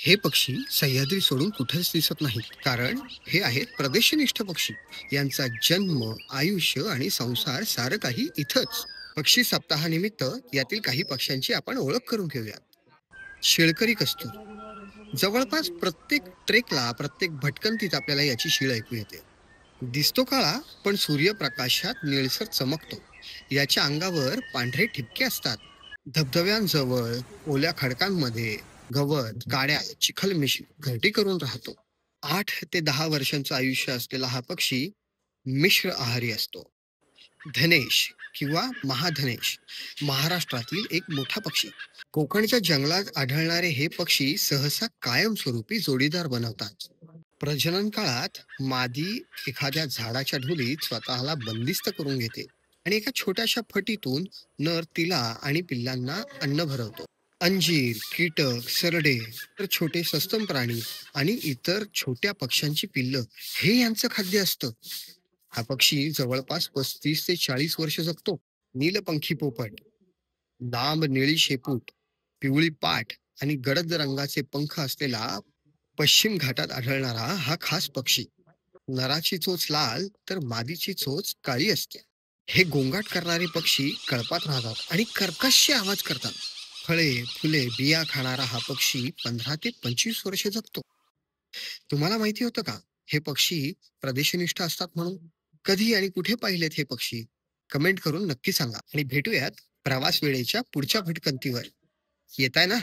हे पक्षी सह्याद्री सोडून कुठेच दिसत नाहीत, कारण हे आहेत प्रदेशनिष्ठ पक्षी. यांचा जन्म, आयुष्य आणि संसार सारं काही इथंच. पक्षी सप्ताहानिमित्त यातील काही पक्ष्यांची आपण ओळख करून घेऊया. शेळकरी कस्तूर. जवळपास प्रत्येक ट्रेकला, प्रत्येक भटकंतीत आपल्याला याची शीळ ऐकू येते. दिसतो काळा, पण सूर्यप्रकाशात निळसर चमकतो. याच्या अंगावर पांढरे ठिपके असतात. धबधब्यांजवळ, ओल्या खडकांमध्ये गवत, काड्या, चिखल घरटी करून राहतो. 8 ते 10 वर्षांचं आयुष्य असलेला हा पक्षी मिश्र आहारी असतो. धनेश किंवा महाधनेश, महाराष्ट्रातील एक मोठा पक्षी. कोकणच्या जंगलात आढळणारे हे पक्षी सहसा कायमस्वरूपी जोडीदार बनवतात. प्रजनन काळात मादी एखाद्या झाडाच्या ढोलीत स्वतःला बंदिस्त करून घेते आणि एका छोट्याशा फटीतून नर तिला आणि पिल्लांना अन्न भरवतो. अंजीर, कीटक, सरडे, तर छोटे सस्तन प्राणी आणि इतर छोट्या पक्ष्यांची पिल्लं हे यांचं खाद्य असतं. हा पक्षी जवळपास 35 ते 40 वर्ष जगतो. नीलपंखी पोपट. लांब निळी शेपूट, पिवळी पाठ आणि गडद रंगाचे पंख असलेला पश्चिम घाटात आढळणारा हा खास पक्षी. नराची चोच लाल तर मादीची चोच काळी असते. हे गोंगाट करणारे पक्षी कळपात राहतात आणि कर्कश आवाज करतात. फळे, फुले, बिया खाणारा हा पक्षी 15 ते 25 वर्ष जगतो. तुम्हाला माहिती होतं का हे पक्षी प्रदेशनिष्ठ असतात म्हणून? कधी आणि कुठे पाहिलेत हे पक्षी? कमेंट करून नक्की सांगा आणि भेटूयात प्रवास वेळेच्या पुढच्या भटकंतीवर. येताय ना?